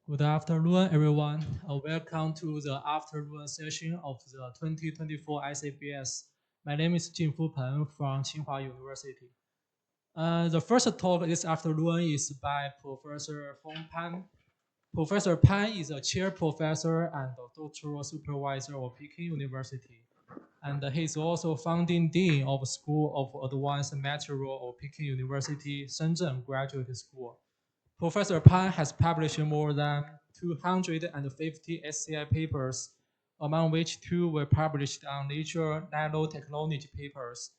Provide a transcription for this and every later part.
Good afternoon, everyone. Welcome to the afternoon session of the 2024 ICBS. My name is Feng Pan from Tsinghua University. The first talk this afternoon is by Professor Feng Pan. Professor Pan is a chair professor and a doctoral supervisor of Peking University. And he is also founding dean of School of Advanced Material of Peking University, Shenzhen Graduate School. Professor Pan has published more than 250 SCI papers, among which 2 were published on Nature Nanotechnology papers.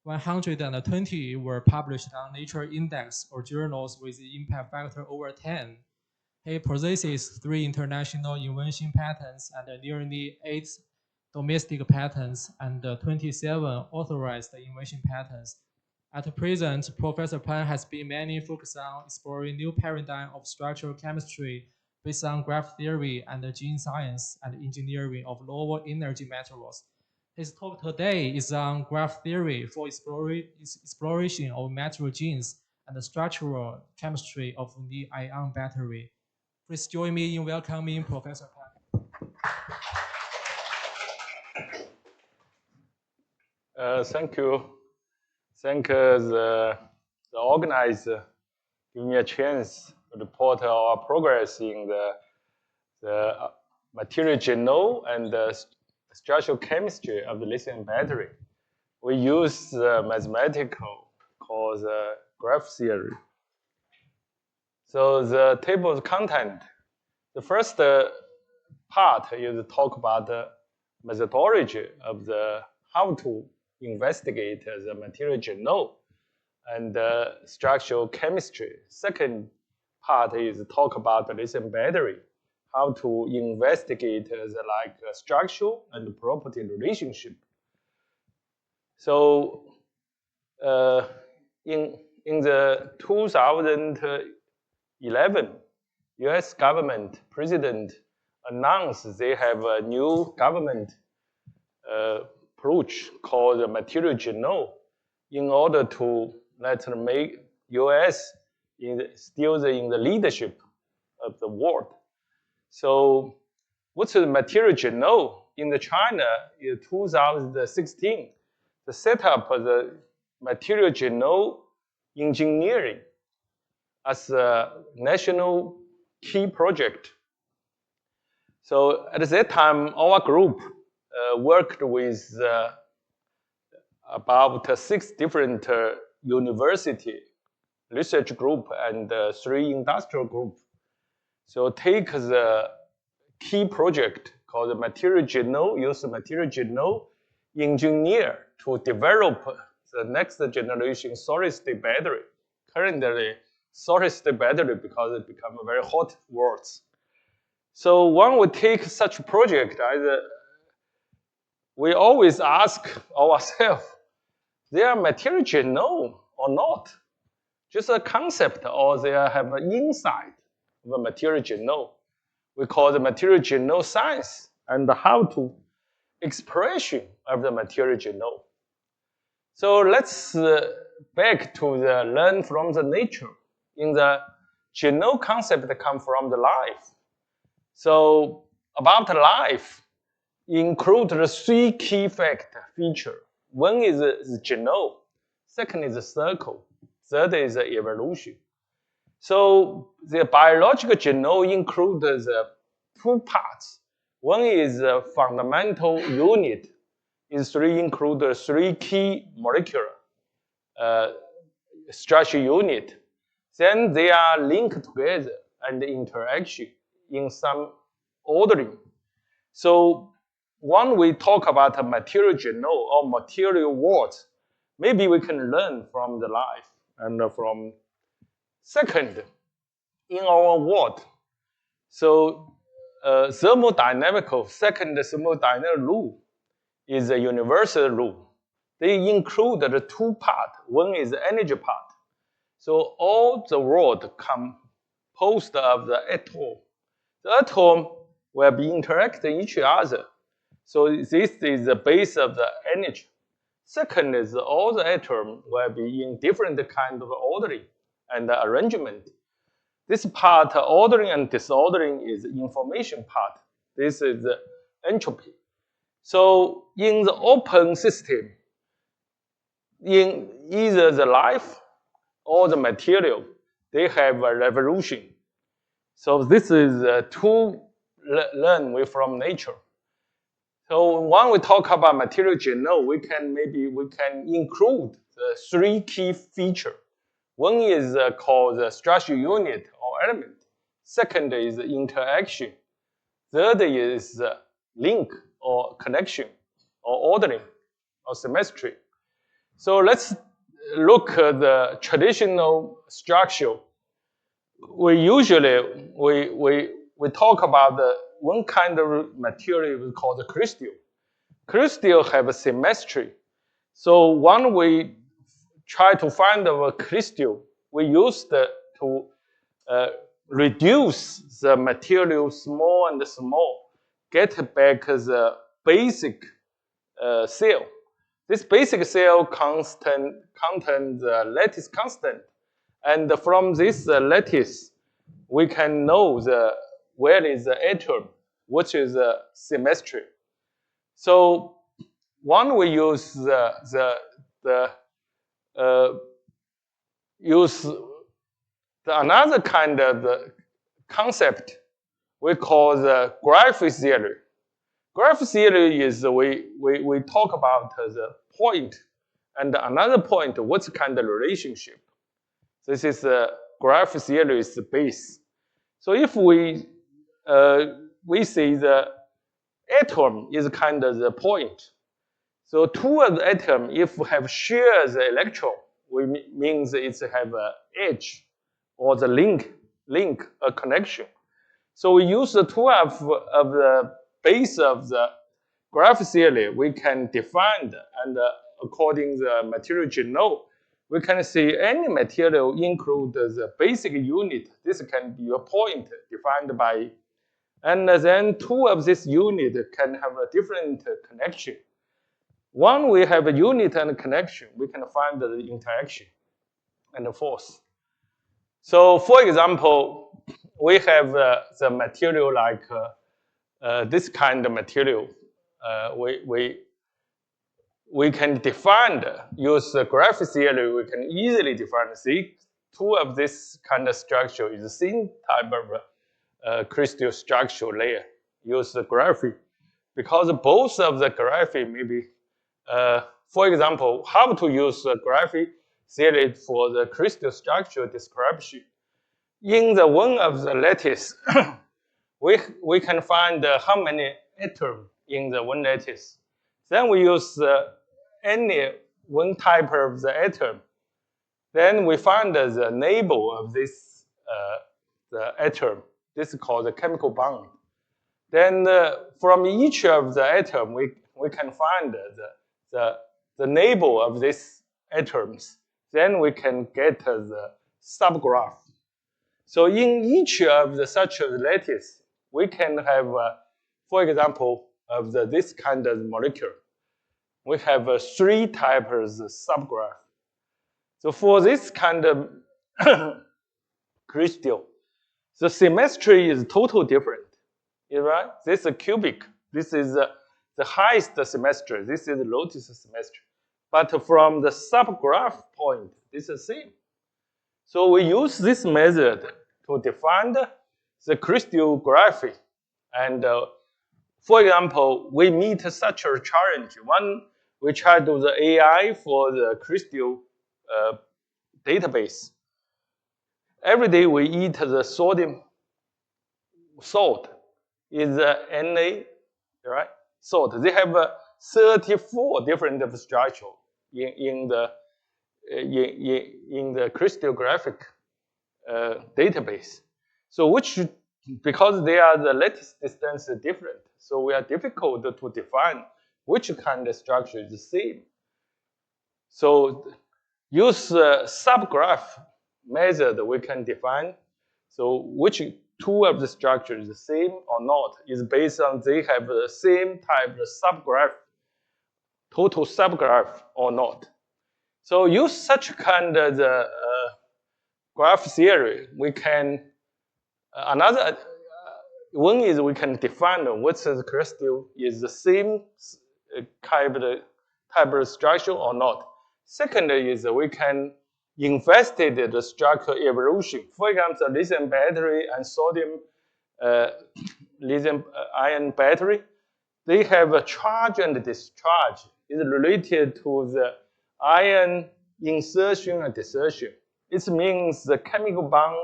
120 were published on Nature Index or journals with impact factor over 10. He possesses 3 international invention patents and nearly 8 domestic patents and 27 authorized invention patents. At present, Professor Pan has been mainly focused on exploring new paradigm of structural chemistry based on graph theory and gene science and engineering of lower energy materials. His talk today is on graph theory for exploration of material genes and the structural chemistry of the ion battery. Please join me in welcoming Professor Pan. Thank you. Thank the organizer giving me a chance to report our progress in the material genome and the structural chemistry of the lithium battery. We use the mathematical called the graph theory. So the table of content, the first part is talk about the methodology of the how to investigate the material genome and structural chemistry. Second part is talk about the lithium battery, how to investigate the structural and property relationship. So in the 2011, U.S. government president announced they have a new government approach called the material genome in order to make U.S. still in the leadership of the world. So what's the material genome? In the China in 2016, the setup of the material genome engineering as a national key project. So at that time, our group worked with about 6 different university research group and 3 industrial group. So take the key project called the material genome, use the material genome engineer to develop the next generation solid-state battery. Currently, solid-state battery because it become a very hot world. So when we take such a project, we always ask ourselves, they are material genome or not? Just a concept, or they have an insight of a material genome. We call the material genome science and how to expression of the material genome. So let's back to the learn from the nature. In the genome concept that come from the life. So about life, include the 3 key feature. One is the genome, second is the circle, third is the evolution. So the biological genome includes the 2 parts. One is the fundamental unit. Is 3 include the 3 key molecular structure unit. Then they are linked together and interaction in some ordering. So when we talk about a material genome or material world, maybe we can learn from the life and from second in our world. So thermodynamical, second thermodynamic rule is a universal rule. They include the 2 parts. One is the energy part. So all the world composed of the atom. The atom will be interacting each other. So this is the base of the energy. Second is all the atoms will be in different kind of ordering and arrangement. This part, ordering and disordering, is the information part. This is the entropy. So in the open system, in either the life or the material, they have a revolution. So this is to learn from nature. So when we talk about material genome, we can include the three key features. One is called the structure unit or element. Second is interaction. Third is link or connection or ordering or symmetry. So let's look at the traditional structure. We usually we talk about the one kind of material called the crystal. Crystal have a symmetry. So when we try to find a crystal, we use to reduce the material small and small, get back the basic cell. This basic cell contains the lattice constant. And from this lattice, we can know where is the atom, which is the symmetry. So when we use another kind of concept we call the graph theory. Graph theory is we talk about the point and another point, what's kind of relationship. This is the graph theory's base. So if we see the atom is kind of the point. So two of the atom, if have share the electron, means it have an edge or the link, a connection. So we use the two of the base of the graph theory, we can define and according to the material genome, we can see any material include the basic unit. This can be a point defined by, and then two of this unit can have a different connection. When we have a unit and a connection, we can find the interaction and the force. So for example, we have the material like this kind of material. We can define, use the graph theory, we can easily define, see, two of this kind of structure is the same type of crystal structure layer. Use the graph, because both of the graph maybe, for example, how to use the graph theory for the crystal structure description. In the one of the lattice, we can find how many atoms in the one lattice. Then we use any one type of the atom. Then we find the neighbor of this the atom. This is called the chemical bond. Then from each of the atom, we can find the neighbor of these atoms. Then we can get the subgraph. So in each of the such a lattice, we can have, for example, of this kind of molecule. We have three types of subgraph. So for this kind of crystal, the symmetry is totally different. Right? This is cubic. This is the highest symmetry. This is the lowest symmetry. But from the subgraph point, this is the same. So we use this method to define the crystal graph. And for example, we meet such a challenge. One, we try to do the AI for the crystal database. Every day we eat the sodium salt is Na, right? Salt. They have 34 different structure in the crystallographic database. So because they are the lattice distance different, so we are difficult to define which kind of structure is the same. So use subgraph method we can define. So which two of the structures is the same or not is based on they have the same type of subgraph, total subgraph or not. So use such kind of graph theory, we can Another one is we can define what the crystal is the same type of structure or not. Second is we can investigate the structural evolution. For example, the lithium battery and sodium lithium ion battery, they have a charge and discharge. It's related to the ion insertion and desertion. It means the chemical bond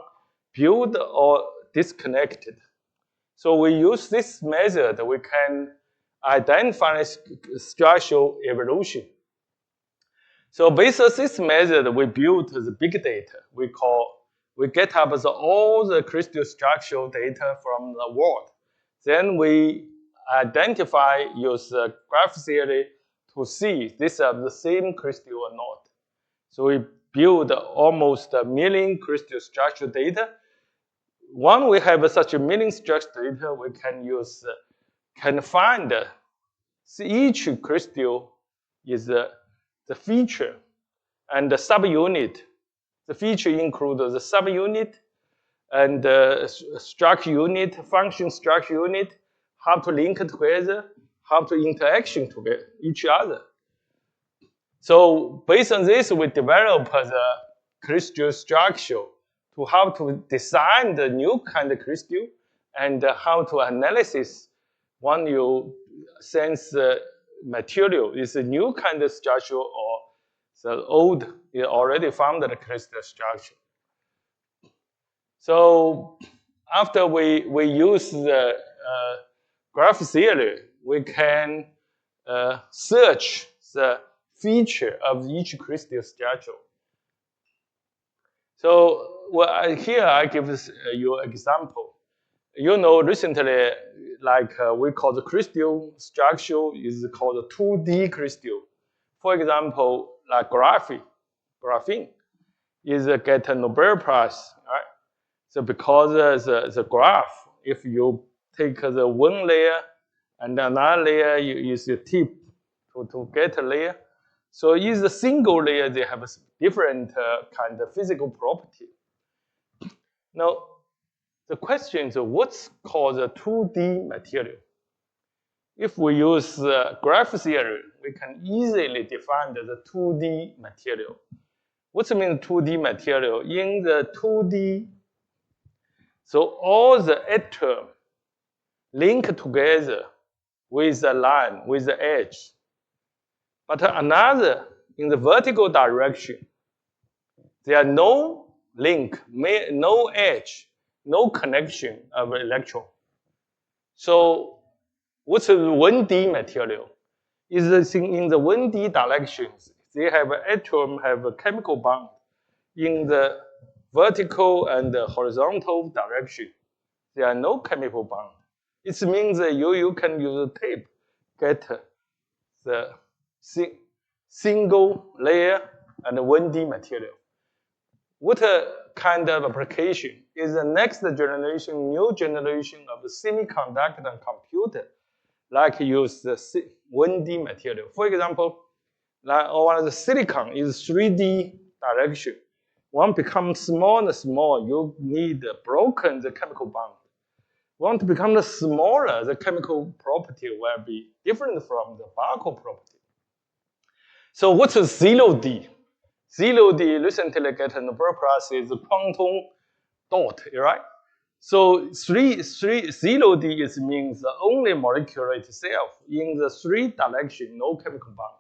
built or disconnected. So we use this method, we can identify structural evolution. So based on this method, we built the big data. We get up all the crystal structural data from the world. Then we identify, use the graph theory to see this are the same crystal or not. So we build almost 1 million crystal structural data. When we have such a 1 million structural data, we can find each crystal is the feature and the subunit. The feature includes the subunit and the structure unit, function structure unit, how to link together, how to interaction together each other. So based on this, we develop the crystal structure to how to design the new kind of crystal and how to analysis when you sense material is a new kind of structure or the old you already found the crystal structure. So after we use the graph theory, we can search the feature of each crystal structure. So here I give you an example. You know, recently, like we call the crystal structure is called a 2D crystal. For example, like graphene is get a Nobel Prize, right? So because the graph, if you take the one layer and another layer, you use your tip to get a layer. So in the single layer, they have a different kind of physical property. Now, the question is, what's called a 2D material? If we use graph theory, we can easily define the 2D material. What's mean 2D material? In the 2D, so all the atoms link together with a line, with the edge. But another, in the vertical direction, there are no link, no edge, no connection of electron. So what's a 1D material? Is in the 1D directions, they have atom have a chemical bond in the vertical and the horizontal direction. There are no chemical bond. It means that you can use a tape, get the single layer and 1D material. What kind of application is the next generation, new generation of the semiconductor and computer, like use the 1D material. For example, like the silicon is 3D direction. One becomes small and small, you need broken the chemical bond. Want to become smaller, the chemical property will be different from the Barkov property. So what's 0D? 0D recently get a Nobel Prize is quantum dot, right? So 0D is means the only molecule itself in the 3 direction, no chemical bond.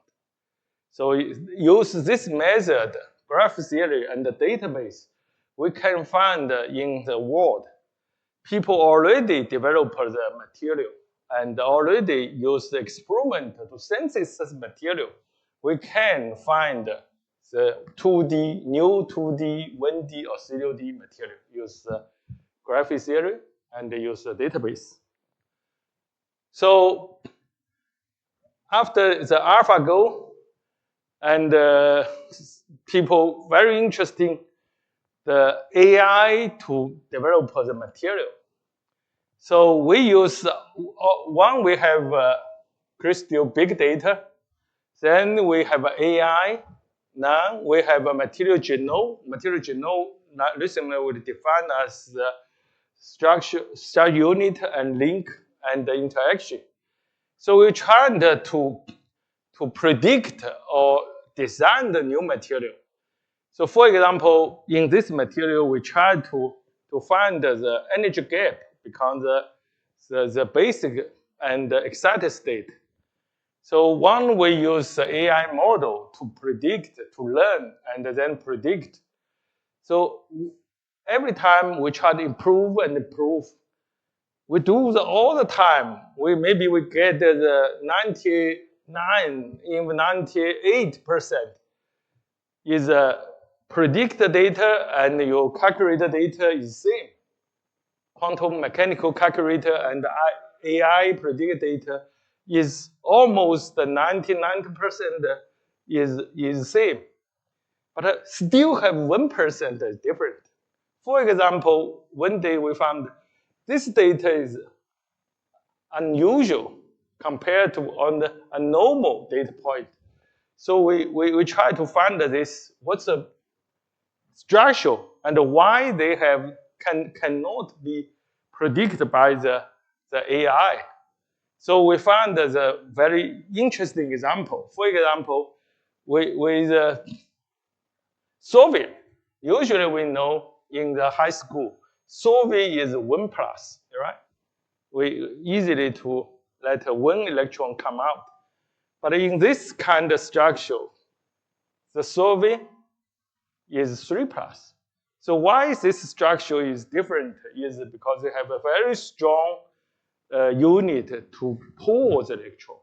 So use this method, graph theory and the database, we can find in the world, people already develop the material and already use the experiment to synthesize this material. We can find the 2D, new 2D, 1D, or 0D material. Use graph theory and use the database. So after the AlphaGo, and people very interesting, the AI to develop the material. So we use, one we have crystal big data, then we have AI, now we have a material genome. Material genome recently we define as structure unit and link and the interaction. So we tried to predict or design the new material. So for example, in this material, we tried to find the energy gap between the basic and the excited state. So one, we use the AI model to predict, to learn, and then predict. So every time we try to improve and improve, we do all the time. Maybe we get the 99, even 98% is predict the data and your calculator data is same. Quantum mechanical calculator and AI predict data is almost 99% is same. But still have 1% different. For example, one day we found this data is unusual compared to on a normal data point. So we try to find this, what's the structure and why they cannot be predicted by the AI. So we found a very interesting example. For example, with Soviet, usually we know in the high school, Soviet is 1+, right? We easily to let one electron come out. But in this kind of structure, the Soviet is 3+. So why this structure is different is because they have a very strong unit to pull the electron.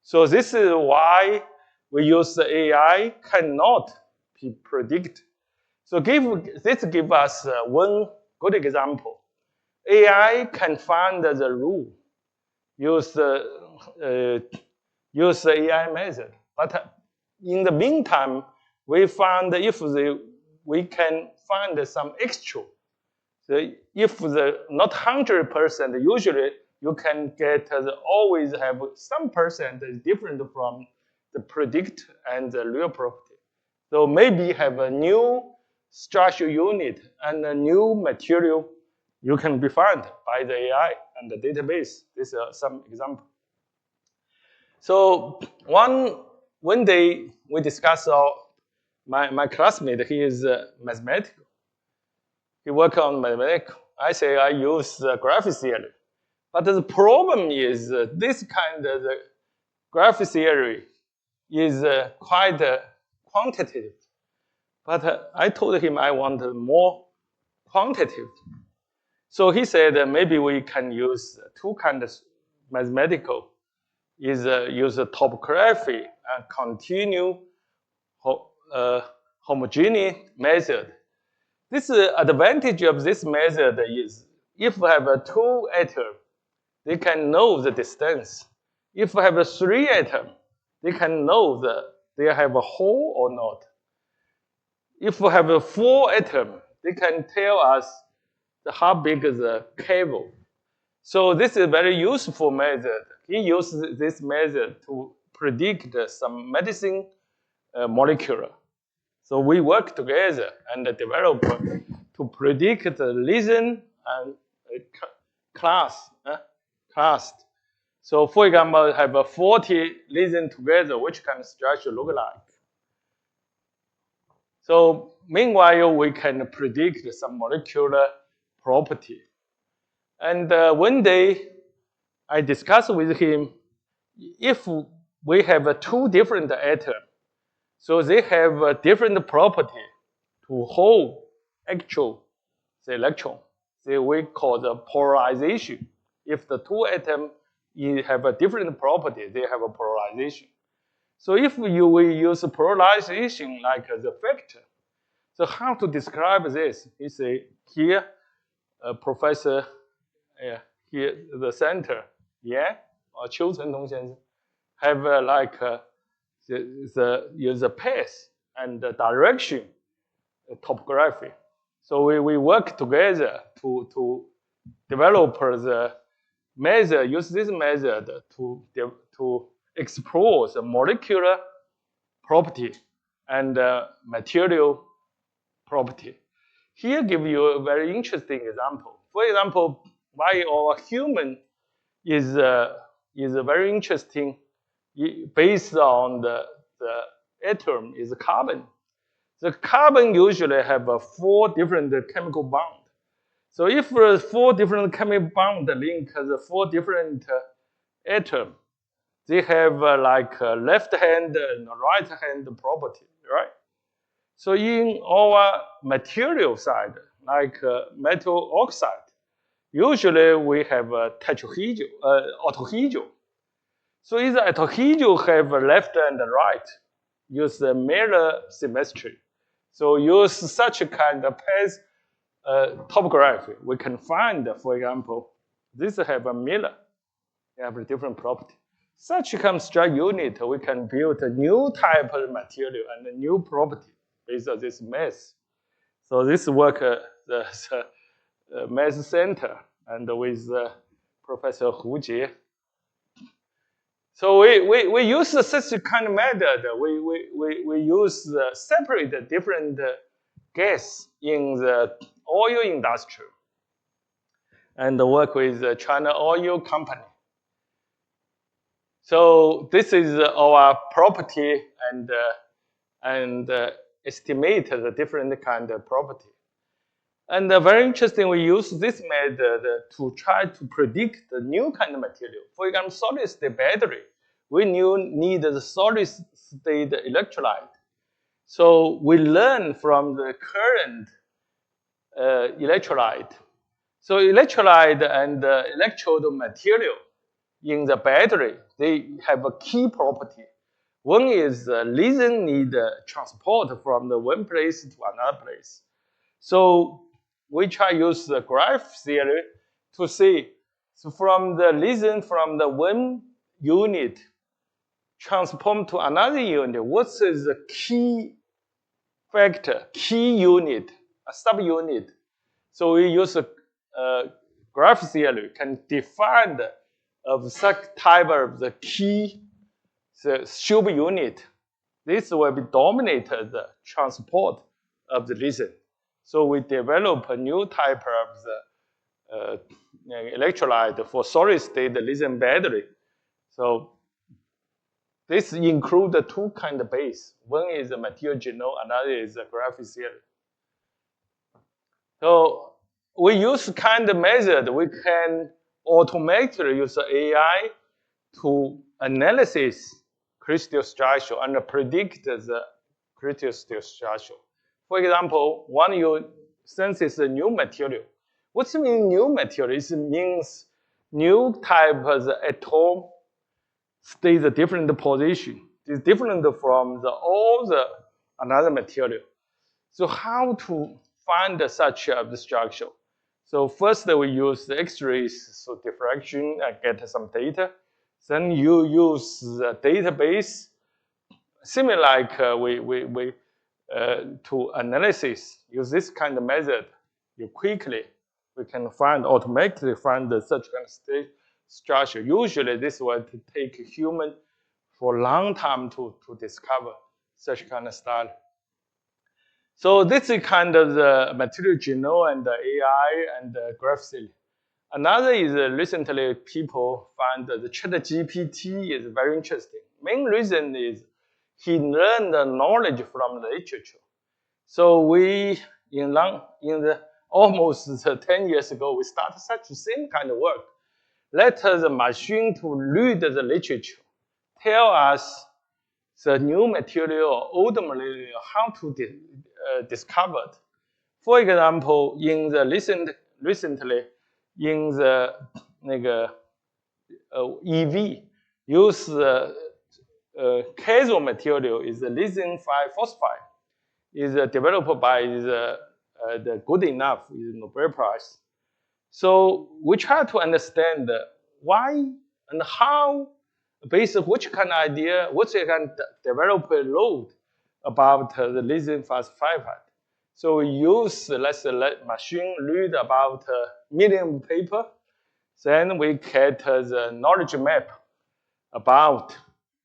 So this is why we use the AI cannot be predict. So this gives us one good example. AI can find the rule, use the AI method. But in the meantime, we found if we can find some extra. So if the not 100%, usually you can get always have some percent is different from the predict and the real property. So maybe have a new structure unit and a new material you can be found by the AI and the database. This is some example. So one day we discussed my classmate, he is mathematical. He worked on mathematical. I say I use graph theory. But the problem is this kind of graph theory is quite quantitative. But I told him I want more quantitative. So he said maybe we can use two kinds of mathematical. Is use topography and continue homogeneous method. This advantage of this method is if we have two atoms, they can know the distance. If we have three atoms, they can know they have a hole or not. If we have four atoms, they can tell us how big is the cable. So this is a very useful method. He used this method to predict some medicine molecule. So we work together and develop to predict the lesion and class. So for example, have a 40 lesion together, which kind of structure look like? So meanwhile, we can predict some molecular property. And one day, I discussed with him, if we have two different atoms, so they have a different property to hold actual the electron. So we call the polarization. If the two atoms have a different property, they have a polarization. So if we use polarization like the factor, so how to describe this? He say here, Professor, here the center, or Qiu Cengtong先生, have the path and the direction topography. So we work together to develop the method, use this method to explore the molecular property and material property. Here give you a very interesting example. For example, why our human is very interesting based on the atom is carbon. The carbon usually have 4 different chemical bonds. So if 4 different chemical bonds link the 4 different atoms, they have like left hand and right hand property, right? So in our material side, like metal oxide, usually we have a tetrahedral, octahedral. So if the octahedral have left and right, use the mirror symmetry. So use such a kind of path topography. We can find, for example, this have a mirror. They have a different property. Such kind of structure unit, we can build a new type of material and a new property based on this mass. So this work, the mass center, and with Professor Hu Jie. So we use such a kind of method. We use separate different gas in the oil industry and work with the China Oil Company. So this is our property and estimate the different kind of property. And very interesting, we use this method to try to predict the new kind of material. For example, solid state battery, we need the solid state electrolyte. So we learn from the current electrolyte. So electrolyte and electrode material in the battery, they have a key property. One is lithium need transport from the one place to another place. So we try use the graph theory to see, so from the lithium from the one unit transform to another unit, what is the key factor, key unit, a subunit. So we use a graph theory can define of such type of the key the subunit. This will be dominated the transport of the lithium. So we develop a new type of the electrolyte for solid state lithium battery. So this includes the 2 kind of base. One is the material genome, another is the graph theory. So we use kind of method. We can automatically use AI to analysis crystal structure and predict the crystal structure. For example, when you synthesize a new material, what means new material? It means new type of the atom stays a different position. It's different from all the another material. So how to find such a structure? So first we use the X-rays, so diffraction and get some data. Then you use the database, similar like we to analysis. Use this kind of method, we can automatically find such kind of state structure. Usually this will take a human for a long time to discover such kind of style. So this is kind of the material genome and the AI and the graph theory. Another is recently people find that the ChatGPT is very interesting. Main reason is he learned the knowledge from the literature. So we, in the almost 10 years ago, we started such the same kind of work. Let the machine to read the literature, tell us the new material or old material, how to discover it. For example, in the recently, in the EV, use cathode material is the lithium 5-phosphide. Is developed by the Good Enough, is Nobel Prize. So we try to understand why and how, based on which kind of idea, what we can develop a load about the lithium phosphide. So we use, let's let machine read about million paper. Then we get the knowledge map about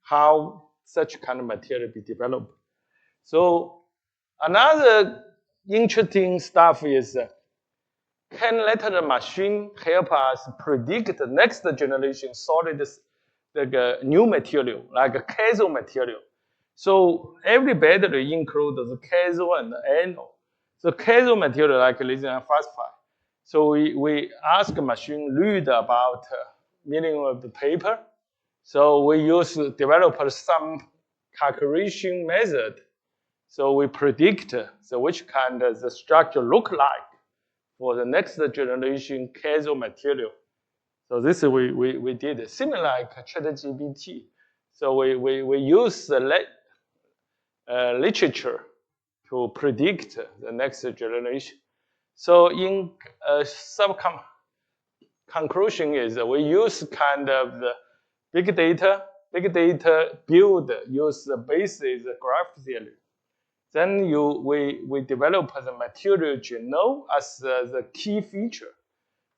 how such kind of material be developed. So another interesting stuff is can let the machine help us predict the next generation solid like new material, like a cathode material. So every battery includes the cathode and the anode. So cathode material like lithium phosphide. So we ask the machine read about meaning of the paper. So we develop some calculation method. So we predict which kind of the structure look like for the next generation cathode material. So this we did similar like ChatGPT. So we use the literature to predict the next generation. So in conclusion is we use kind of the big data. Big data build use the basis graph theory. Then we develop the material genome as the key feature.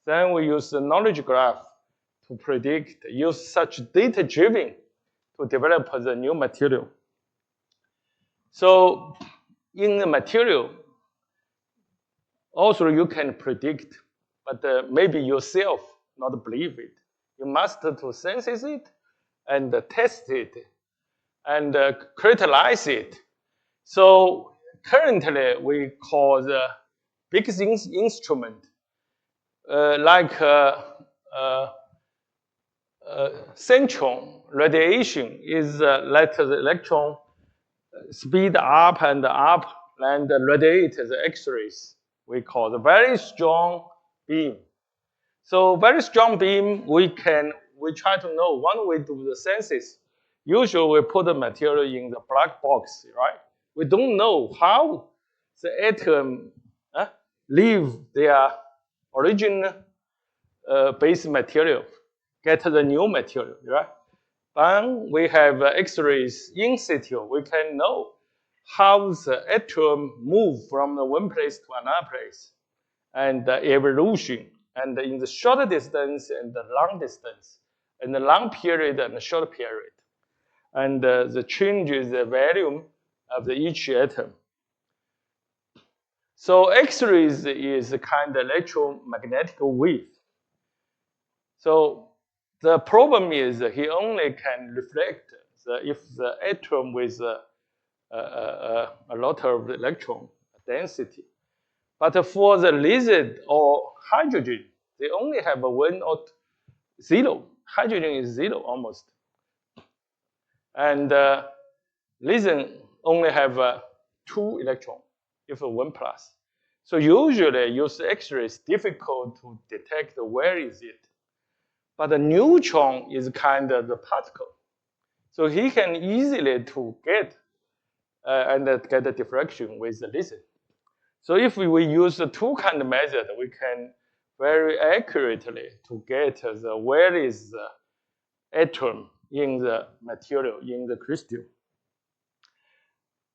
Then we use the knowledge graph to predict, use such data-driven to develop the new material. So in the material, also you can predict, but maybe yourself not believe it. You must to synthesize it and test it and characterize it. So currently we call the biggest instrument like synchrotron radiation is let the electron speed up and radiate the X-rays. We call the very strong beam. So very strong beam, we try to know when we do the synthesis. Usually we put the material in the black box, right? We don't know how the atom leave their original base material, get the new material, right? When we have X-rays in situ, we can know how the atom move from the one place to another place, and the evolution, and in the short distance and the long distance, and the long period and the short period, and the changes the volume of each atom. So X-rays is a kind of electromagnetic wave. So the problem is he only can reflect if the atom with a lot of electron density. But for the lithium or hydrogen, they only have a 1 or 0. Hydrogen is 0 almost. And lithium only have 2 electrons, if 1 plus. So usually use X-ray is difficult to detect where is it. But the neutron is kind of the particle. So he can easily to get and get the diffraction with the lithium. So if we use the 2 kind of method, we can very accurately to get where is the atom in the material, in the crystal.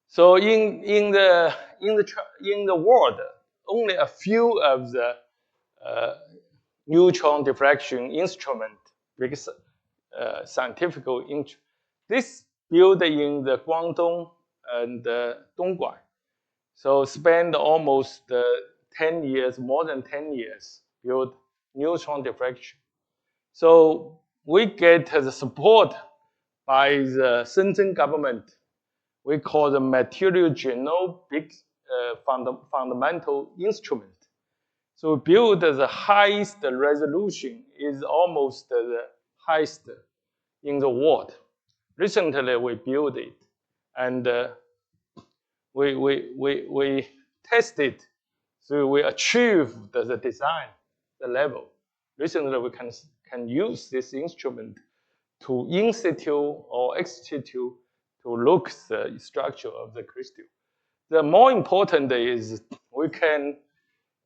So in the world, only a few of the neutron diffraction instrument, because scientific this built in the Guangdong and Dongguan. So spend almost 10 years, more than 10 years, build neutron diffraction. So we get the support by the Shenzhen government. We call the material genome big fundamental instrument. So we build the highest resolution, is almost the highest in the world. Recently we built it, and we tested, so we achieved the design, the level. Recently we can use this instrument to in situ or ex situ to look the structure of the crystal. The more important is we can,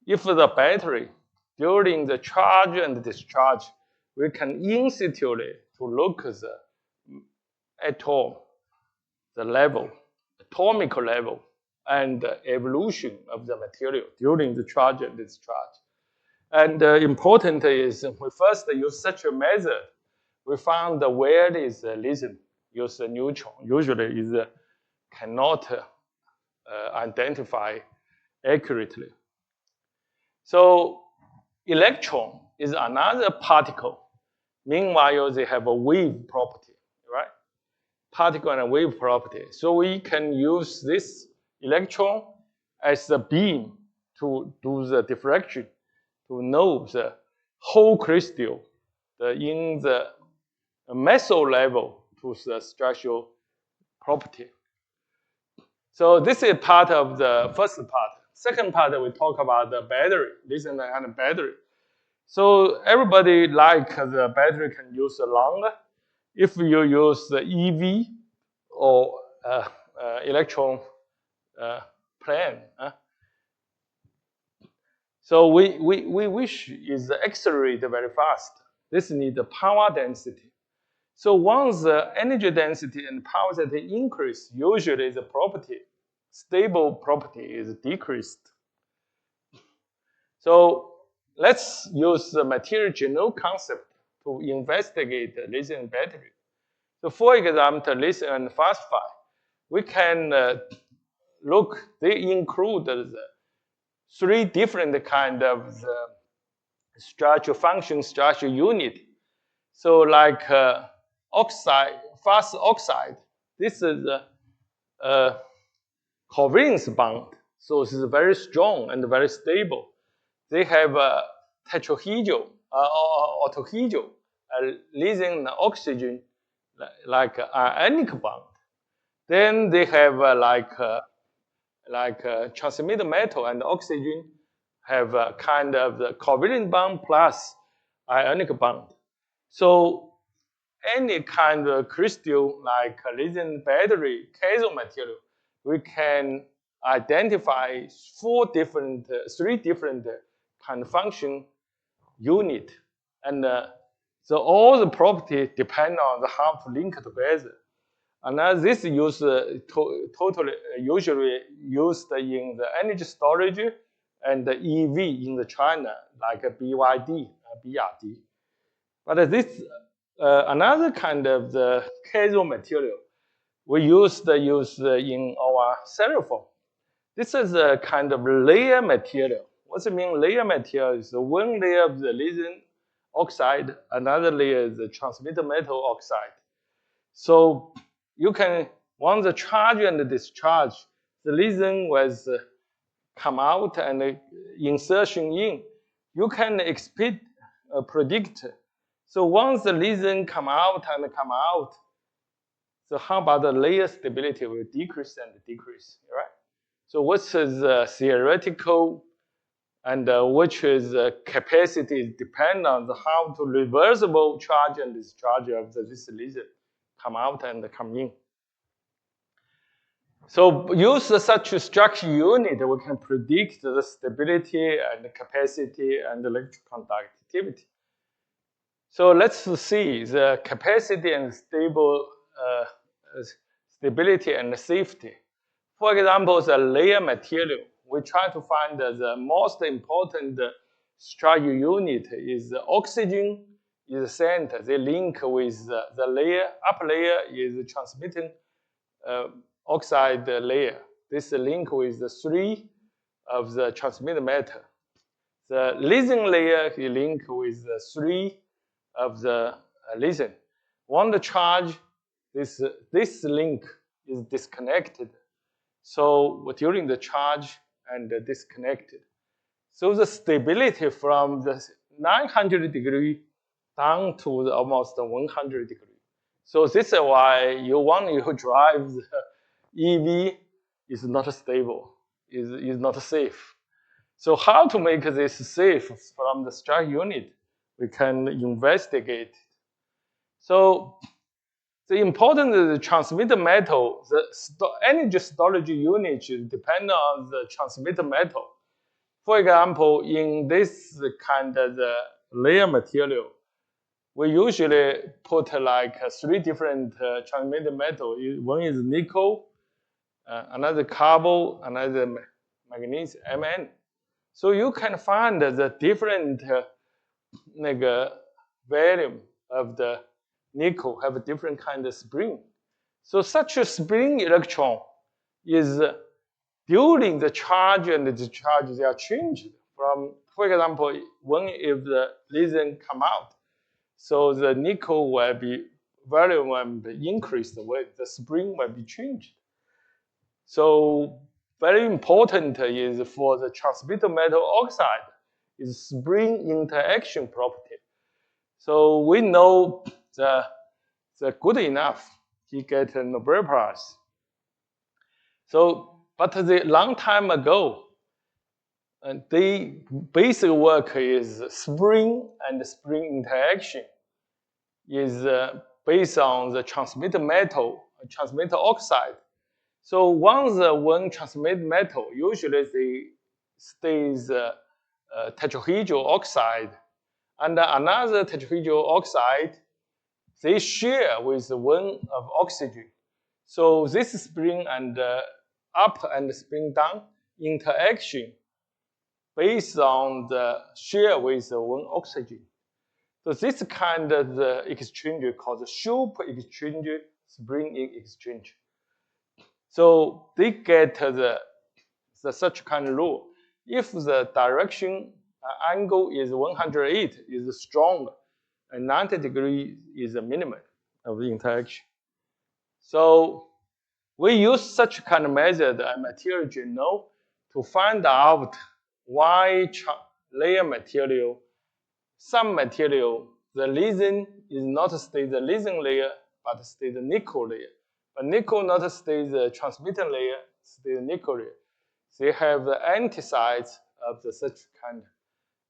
if the battery during the charge and discharge, we can in situ to look the atom, the level, atomic level, and evolution of the material during the charge and discharge. And important is we first use such a method. We found where is lithium, use the neutron. Usually is cannot identify accurately. So electron is another particle. Meanwhile, they have a wave property, right? Particle and wave property. So we can use this electron as a beam to do the diffraction, to know the whole crystal in the meso level to the structural property. So this is part of the first part. Second part, we talk about the battery, lithium-ion battery. So everybody like the battery can use longer. If you use the EV or electron plan, so we wish is accelerate very fast. This needs the power density. So once the energy density and power density increase, usually the property, stable property is decreased. So let's use the material genome concept to investigate the lithium battery. So for example, lithium and phosphide, we can look, they include the three different kind of the structure function structure unit. So like oxide, fast oxide, this is a covalence bond, so it's very strong and very stable. They have a tetrahedral or octahedral, lithium and oxygen, like ionic bond. Then they have transmitted metal and oxygen have a kind of the covalent bond plus ionic bond. So any kind of crystal like lithium battery cathode material, we can identify three different kind of function unit, and so all the property depend on how to link together. And this use totally usually used in the energy storage and the EV in the China, like a BYD, BRD. But this another kind of the cathode material we use in our cell phone. This is a kind of layer material. What's it mean? Layer material is one layer of the lithium oxide, another layer is the transmitted metal oxide. So you can, once the charge and the discharge, the lithium was come out and insertion in, you can predict. So once the lithium come out, so how about the layer stability will decrease and decrease, right? So what is theoretical and which is capacity depend on how to reversible charge and discharge of this lithium come out and come in. So use such a structure unit, we can predict the stability and the capacity and the electroconductivity. So let's see the capacity and stability and safety. For example, the layer material, we try to find the most important structure unit is the oxygen is the center. They link with the layer, upper layer is transmitting oxide layer. This link with the three of the transmitted metal. The lithium layer is linked with the three of the lithium. When the charge, this link is disconnected. So during the charge and disconnected. So the stability from the 900 degree down to almost 100 degree. So this is why when you drive the EV is not stable, is not safe. So how to make this safe from the structure unit? We can investigate. So the important is the transmitted metal, the energy storage unit depend on the transmitted metal. For example, in this kind of the layer material, we usually put like three different transmitted metal. One is nickel, another cobalt, another magnesium, Mn. So you can find the different volume of the nickel have a different kind of spring. So such a spring electron is during the charge and the discharge, they are changed from, for example, if the lithium come out, so the nickel will be value will be increased with the spring will be changed. So very important is for the transmitted metal oxide is spring interaction property. So we know the good enough, he get a Nobel Prize. So, but the long time ago, the basic work is spring and spring interaction is based on the transmitted metal, transmitted oxide. So once one transmitted metal, usually they stays tetrahedral oxide, and another tetrahedral oxide, they share with one of oxygen. So this spring and up and spring down interaction based on the share with one oxygen. So this kind of the exchange called Schulp exchange, spring exchange. So they get the such kind of rule. If the direction angle is 108 is strong, and 90 degrees is the minimum of the interaction. So we use such kind of method and material genome to find out why layer material, some material, the lithium is not stay the lithium layer, but stay the nickel layer. But nickel not stay the transmitted layer, stay the nickel layer. They have the antisides of the such kind.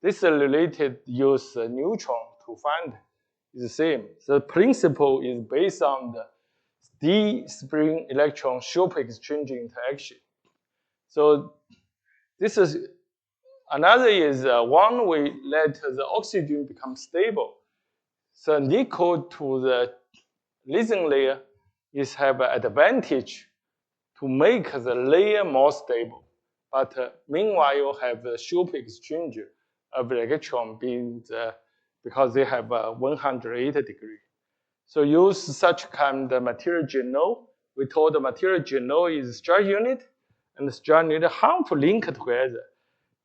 This related use neutron to find is the same. The principle is based on the d spring electron Schulp exchange interaction. So this is another is one way let the oxygen become stable. So nickel to the lithium layer is have an advantage to make the layer more stable. But meanwhile, you have the Schulp exchange of electron being because they have 180 degrees. So use such kind of material genome. We told the material genome is stress unit, and the stress unit how to link together.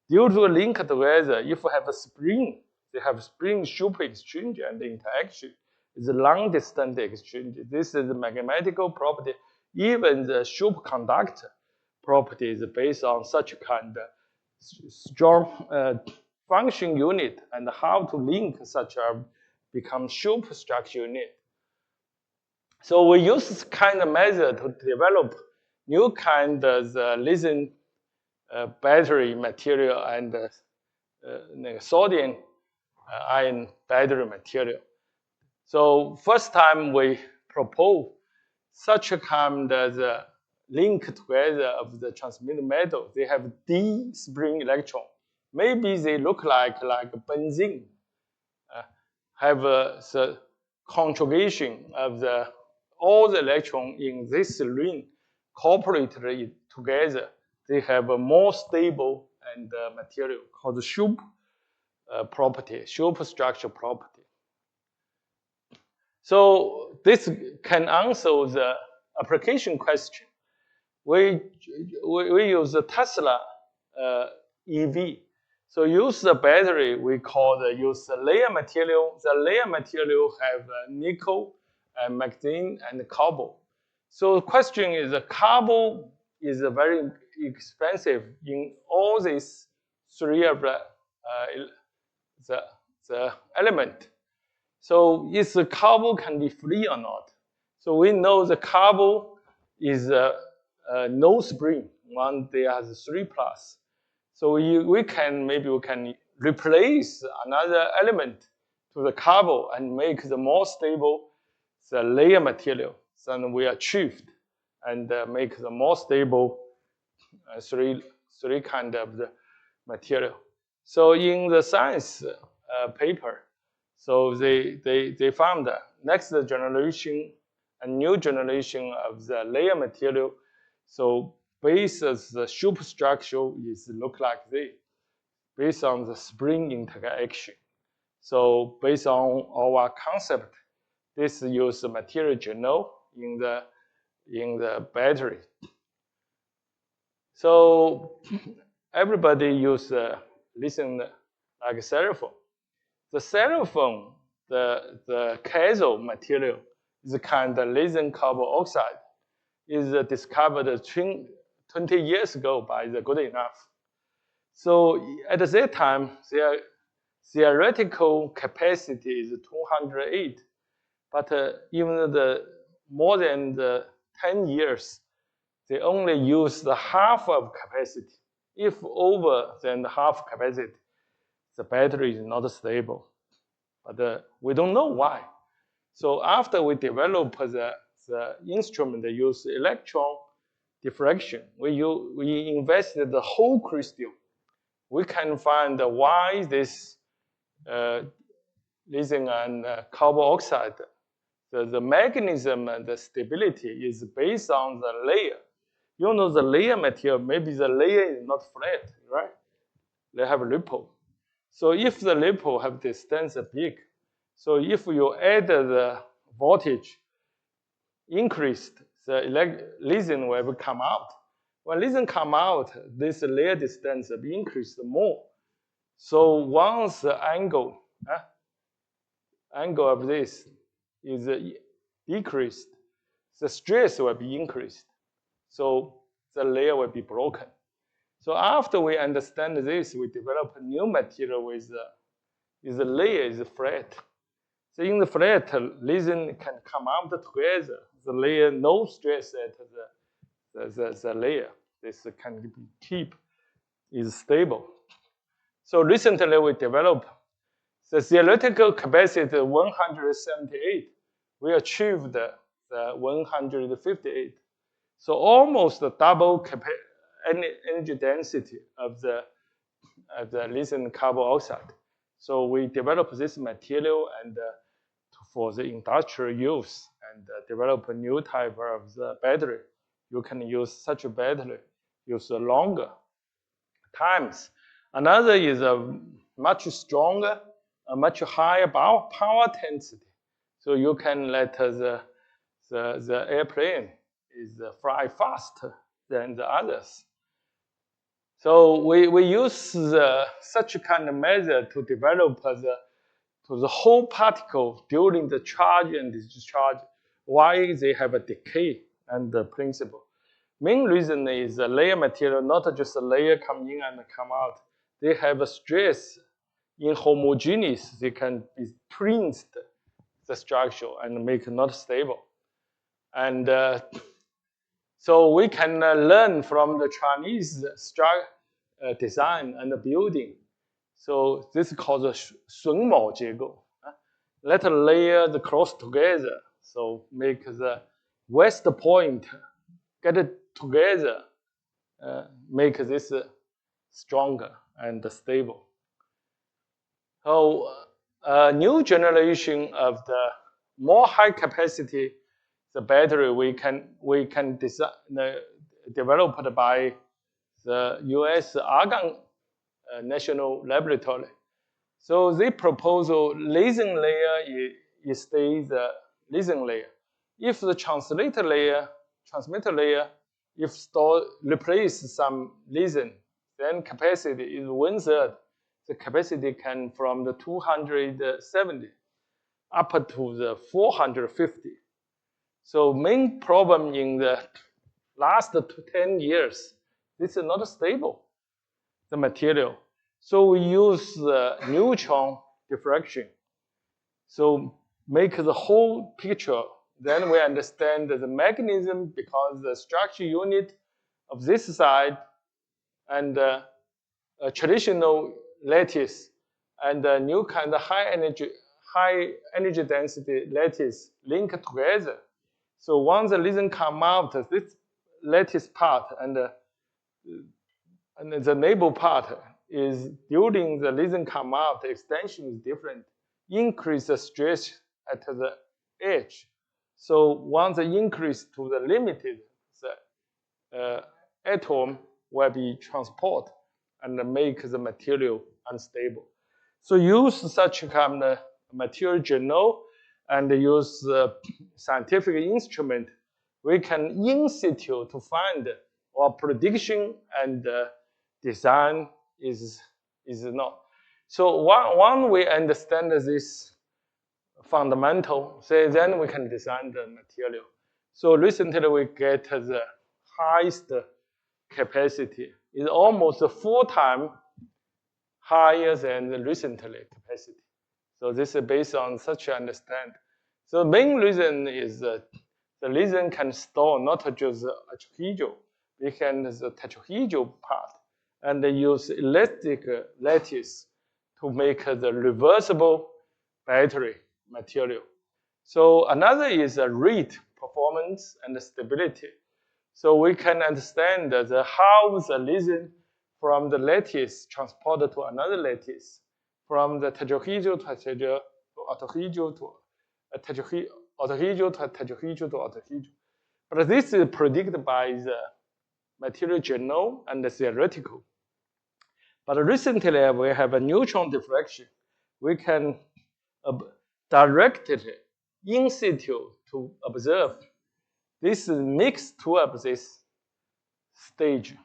Due to link together, if you have a spring, they have spring Schulp exchange and the interaction. It's a long distance exchange. This is a mathematical property. Even the Schulp conductor property is based on such kind of strong function unit and how to link such a become Schulp structure unit. So we use this kind of method to develop new kind of lithium battery material and sodium ion battery material. So first time we propose such a kind of link together of the transmitted metal. They have d spring electron. Maybe they look like benzene. Have the conjugation of all the electrons in this ring cooperated together. They have a more stable and material called Schulp property, Schulp structure property. So this can answer the application question. We use the Tesla EV. So use the battery, we call use the layer material. The layer material have nickel, magnesium, and cobalt. So the question is, cobalt is very expensive in all these three of the element. So is the cobalt can be free or not? So we know the cobalt is no spring. One they has 3+. So we can replace another element to the cobalt and make the more stable the layer material. Then we achieved and make the more stable three kind of the material. So in the science paper, so they found the next generation, a new generation of the layer material. So based as the Schulp structure is look like this, based on the spring interaction. So based on our concept, this use the material genome in the battery. So everybody use lithium like styrofoam. The styrofoam, the cathode material is kind of lithium carbon oxide, is discovered 20 years ago by the Good Enough. So at that time, their theoretical capacity is 208, but even more than the 10 years, they only use the half of capacity. If over than the half capacity, the battery is not stable. But we don't know why. So after we develop the instrument that use electron diffraction, we invested the whole crystal. We can find why this lithium and carbon oxide, the mechanism and the stability is based on the layer. You know the layer material, maybe the layer is not flat, right? They have ripple. So if the ripple have distance big, so if you add the voltage increased, the lithium will come out. When lithium come out, this layer distance will be increased more. So once the angle of this is decreased, the stress will be increased. So the layer will be broken. So after we understand this, we develop a new material with the layer is flat. So in the flat, lithium can come out together. The layer, no stress at the layer. This can be keep is stable. So recently we developed the theoretical capacity 178. We achieved the 158. So almost double energy density of the lithium carbon oxide. So we developed this material and for the industrial use and develop a new type of the battery. You can use such a battery, use longer times. Another is a much stronger, a much higher power density. So you can let the airplane is fly faster than the others. So we use such kind of method to develop the whole particle during the charge and discharge, why they have a decay and the principle. Main reason is the layer material, not just a layer come in and come out. They have a stress inhomogeneous. They can be print the structure and make it not stable. And so we can learn from the Chinese design and building. So this is called the 榫卯结构. Let a layer the close together. So make the west point get it together, make this stronger and stable. So a new generation of the more high capacity the battery we can design developed by the U.S. Argonne National Laboratory. So they propose lithium layer stays the lithium layer. If the transmitter layer, if replace some lithium, then capacity is 1/3. The capacity can from the 270 up to the 450. So main problem in the last 10 years, this is not stable, the material. So we use the neutron diffraction. So make the whole picture. Then we understand the mechanism because the structure unit of this side and a traditional lattice and a new kind of high energy density lattice link together. So once the lithium come out, this lattice part and the neighbor part is during the lithium come out, the extension is different. Increase the stress at the edge. So once the increase to the limited, the atom will be transport and make the material unstable. So use such kind of material journal and use scientific instrument, we can in situ to find or prediction and design is not. So one we understand this fundamental, so then we can design the material. So recently we get the highest capacity. It's almost 4 times higher than the recently capacity. So this is based on such understand. So the main reason is that the reason can store not just the tetrahedral, we can the tetrahedral part and use elastic lattice to make the reversible battery material. So another is rate, performance, and stability. So we can understand how the resin from the lattice transported to another lattice, from the tetrahedral to octahedral to octahedral to tetrahedral to octahedral. But this is predicted by the material genome and the theoretical. But recently we have a neutron diffraction. We can directly in situ to observe this mix of this stage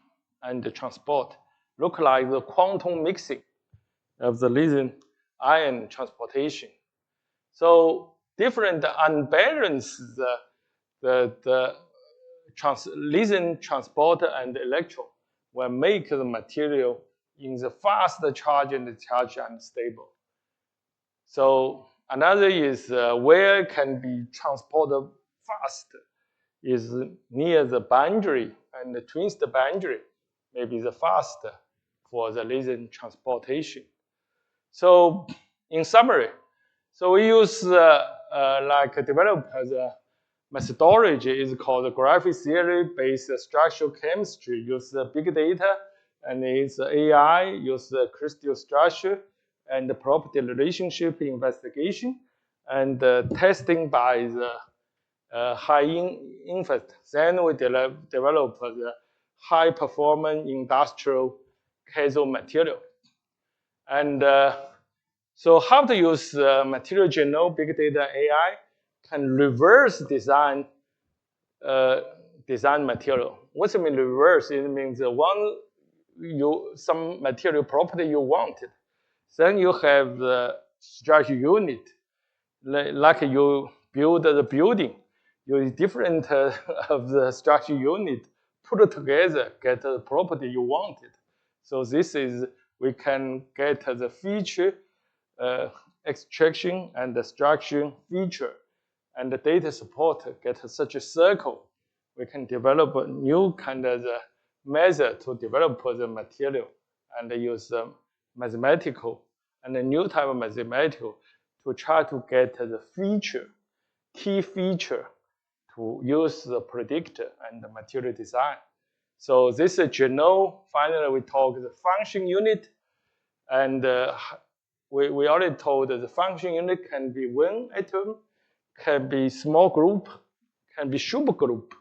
and the transport look like the quantum mixing of the lithium-ion transportation. So different unbalanced the lithium transporter and electron will make the material in the fast charge and unstable. So another is where can be transported fast is near the boundary and the twins the boundary, maybe the faster for the lithium transportation. So in summary, so we use like develop the methodology is called graphic theory-based structural chemistry, use the big data, and it's AI, use the crystal structure, and the property relationship investigation, and testing by the high infant. Then we develop the high performance industrial cathode material. And so how to use material genome, big data, AI can reverse design material. What's it mean reverse? It means some material property you wanted. Then you have the structure unit, like you build the building. You different of the structure unit put it together, get the property you wanted. So this is we can get the feature extraction and the structure feature, and the data support get such a circle. We can develop a new kind of method to develop the material and use mathematical and a new type of mathematical to try to get the feature, key feature to use the predictor and the material design. So this is genome. Finally, we talk the function unit, and we already told that the function unit can be one atom, can be small group, can be subgroup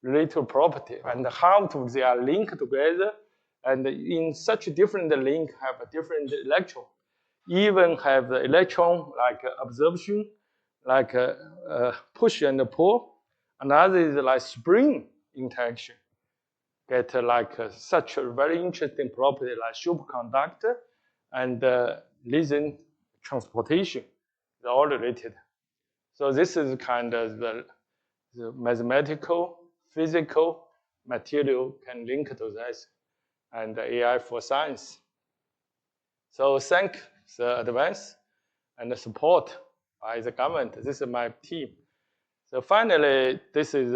related to property, and how to they are linked together, and in such a different link have a different electron, even have the electron like absorption, like push and pull. Another is like spring interaction, get such a very interesting property like superconductor and lithium transportation. They're all related. So this is kind of the mathematical, physical, material can link to this, and AI for science. So thank the advance and the support by the government. This is my team. So finally, this is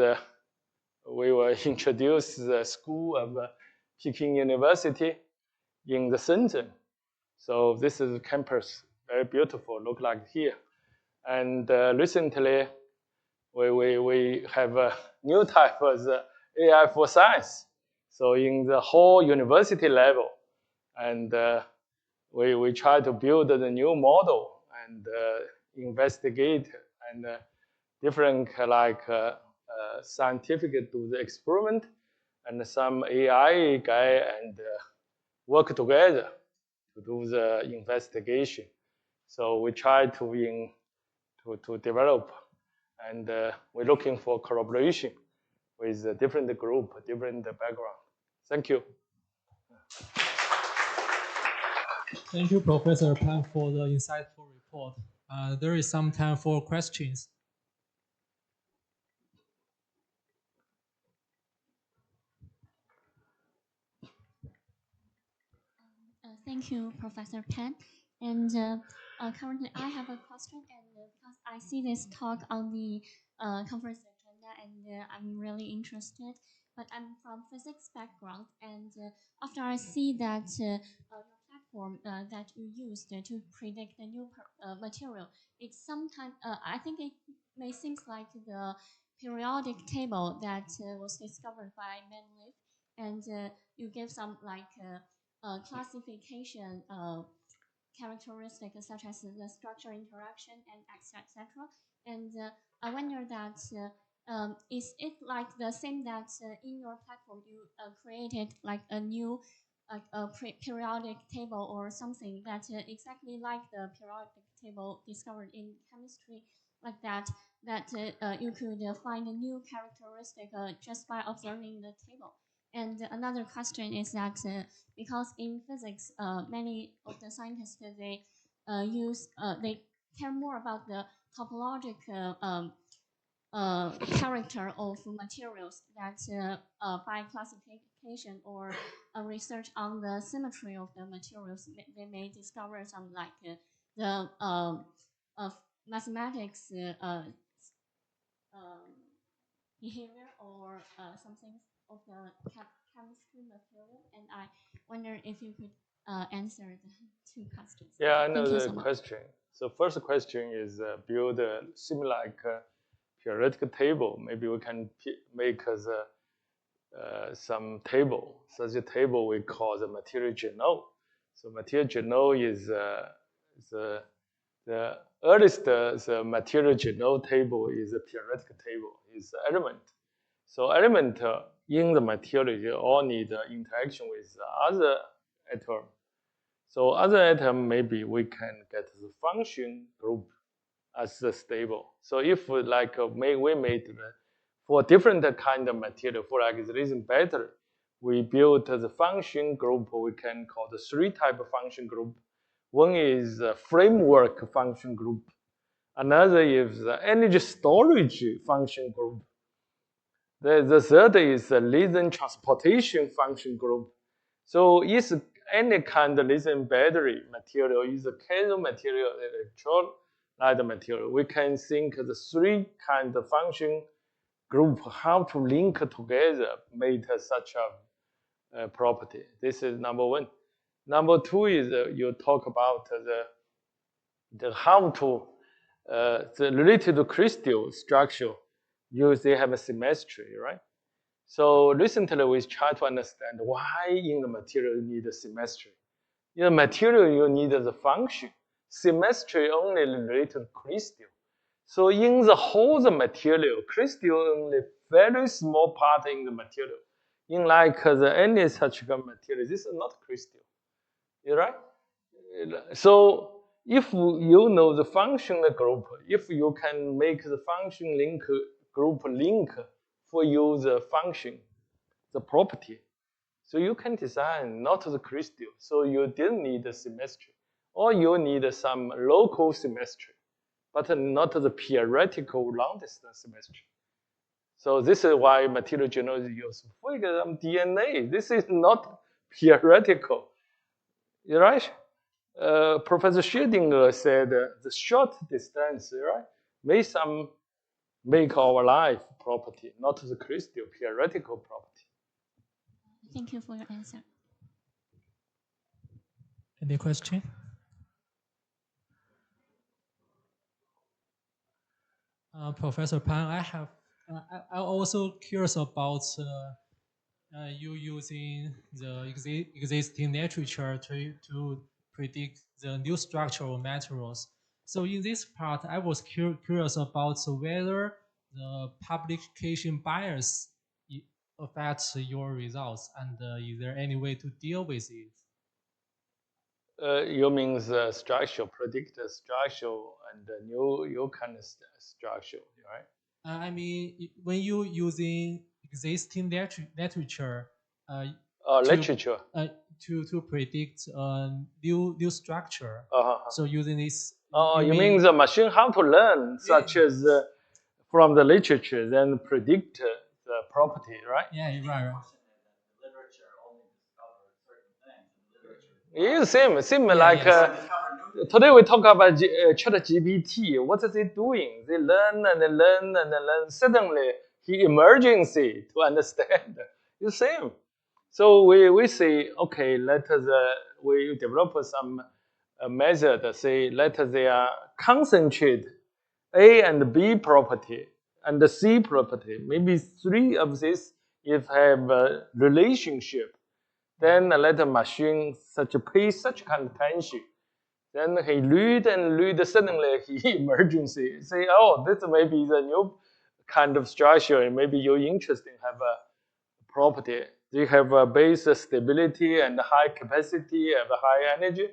we will introduce the school of Peking University in the Shenzhen. So this is campus, very beautiful, look like here. And recently, we have a new type of AI for science. So in the whole university level, and we try to build the new model and investigate and different scientific do the experiment, and some AI guy and work together to do the investigation. So we try to develop, and we're looking for collaboration with a different group, different background. Thank you. Thank you, Professor Pan, for the insightful report. There is some time for questions. Thank you, Professor Pan. And currently, I have a question, and because I see this talk on the conference agenda, and I'm really interested. But I'm from physics background, and after I see that your platform that you used to predict the new material, it's sometimes I think it may seem like the periodic table that was discovered by Manley, and you give some like classification characteristics such as the structure interaction and etc. And I wonder that is it like the same that in your platform you created like a new like a periodic table or something that exactly like the periodic table discovered in chemistry, like that you could find a new characteristic just by observing the table. And another question is that because in physics, many of the scientists they they care more about the topological character of materials that by classification or research on the symmetry of the materials, they may discover some like the of mathematics behavior or something of the chemistry material. And I wonder if you could answer the two questions. Yeah, I know Thank you the so much. question. So first question is build a similar like periodic table. Maybe we can make some table. Such a table we call the material genome. So material genome is the earliest the material genome table is a periodic table. Is element. So element in the material you all need interaction with other atom. So other atom maybe we can get the function group as the stable. So if like we made for different kind of material, for like the reason better, we built the function group. We can call the three type of function group. One is a framework function group. Another is the energy storage function group. The third is the lithium transportation function group. So it's any kind of lithium battery material, is a cathode material, electrolyte material. We can think the three kind of function group how to link together made such a property. This is number one. Number two is you talk about the how to the related to crystal structure. They have a symmetry, right? So recently we try to understand why in the material you need a symmetry. In the material you need the function. Symmetry only related to crystal. So in the whole the material, crystal only very small part in the material. In like any such material, this is not crystal. You right? So if you know the function group, if you can make the function link group link for you the function, the property, so you can design not the crystal. So you didn't need the symmetry, or you need some local symmetry, but not the theoretical long distance symmetry. So this is why material genome is used. For example, DNA. This is not theoretical, right? Professor Schrödinger said the short distance, right, make our life property, not the crystal theoretical property. Thank you for your answer. Any question? Professor Pan, I'm also curious about you using the existing literature to predict the new structural materials. So in this part, I was curious about whether the publication bias affects your results, and is there any way to deal with it? You mean the structure, predict the structure and the new kind of structure, right? I mean, when you using existing literature literature. To predict new structure. So using this. You mean the machine how to learn, such as from the literature, then predict the property, right? Yeah, you're right. It's same like today we talk about ChatGPT. What are they doing? They learn and they learn and they learn. Suddenly, he emergency to understand. It's same. So we say, okay, we develop some method. Say let they are concentrate A and B property and the C property. Maybe three of these if have a relationship. Then let the machine pay such kind of attention. Then he read and read. Suddenly he emergency say, oh, this may be the new kind of structure. And maybe you're interested in have a property. They have a base stability and high capacity and high energy.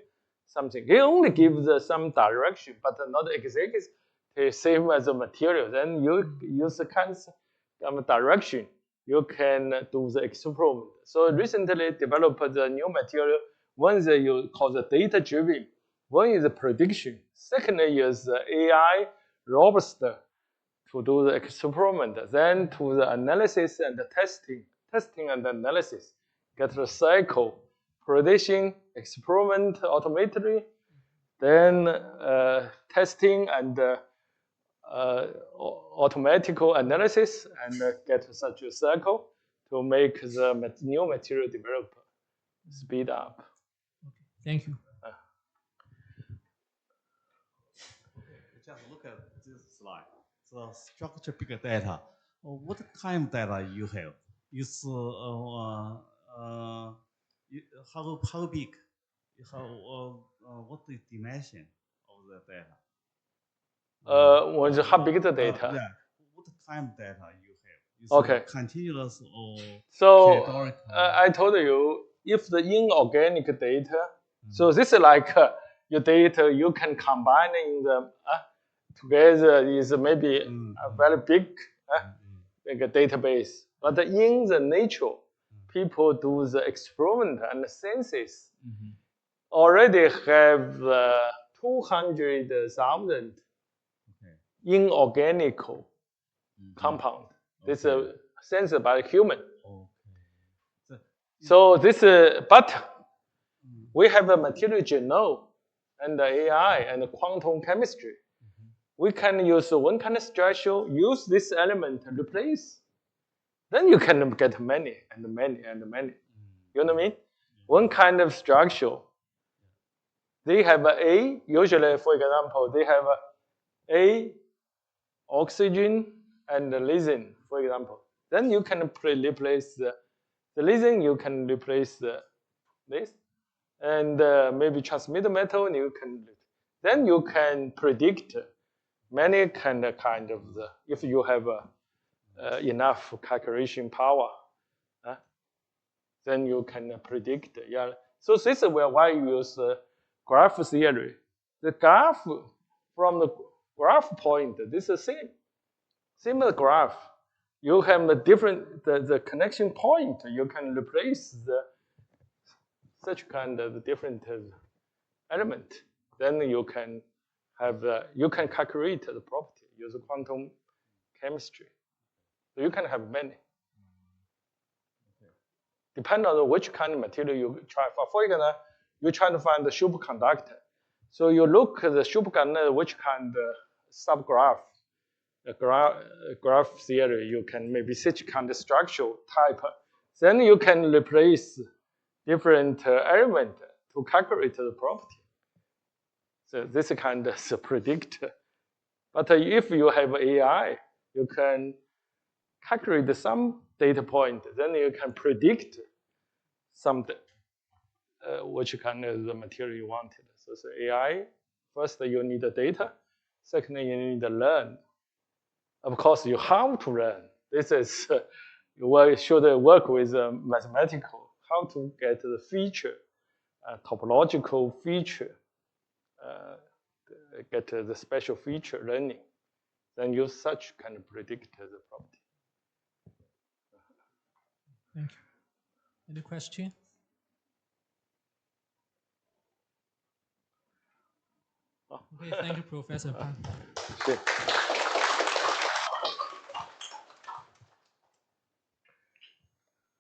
Something. He only gives some direction, but not exactly the same as the material. Then you use the kind of direction. You can do the experiment. So recently developed the new material. One is you call the data-driven. One is the prediction. Second is AI robust to do the experiment. Then to the analysis and the testing and analysis. Get the cycle, prediction, experiment automatically, then testing and automatical analysis, and get such a cycle to make the new material develop speed up. Okay, thank you. Just look at this slide. So structure big data. What kind of data you have? Is how big? What the dimension of the data? How big the data? Yeah. What kind of data you have? Is Okay. it continuous or so categorical? I told you if the inorganic data. So this is like your data you can combine in the together is maybe a very big like a database. But in the nature, people do the experiment and census. Already have 200,000 inorganic compound. This is censored by human. So this, but we have a material genome and the AI and quantum chemistry. We can use one kind of structure, use this element to replace. Then you can get many and many and many. You know what I mean? One kind of structure. They have A, usually, for example, they have A, oxygen, and lithium, for example. Then you can replace the lithium, you can replace this. And maybe transmitter metal, then you can predict many kind of if you have enough calculation power, then you can predict. Yeah. So this is why you use graph theory. The graph from the graph point, this is similar graph. You have the connection point. You can replace such kind of different element. Then you can have you can calculate the property, use quantum chemistry. So you can have many. Depending on which kind of material you try for. For example, you try to find the superconductor. So you look at the superconductor, which kind of subgraph, the graph theory, you can maybe such kind of structural type. Then you can replace different element to calculate the property. So this kind of predict. But if you have AI, you can calculate some data point. Then you can predict something, which kind of the material you wanted. So AI, first you need the data. Second, you need to learn. Of course, you have to learn. This is you should work with mathematical, how to get the feature, topological feature, get the special feature learning. Then use such kind of predict the property. Thank you. Any question? Okay, thank you, Professor Pan. 谢谢。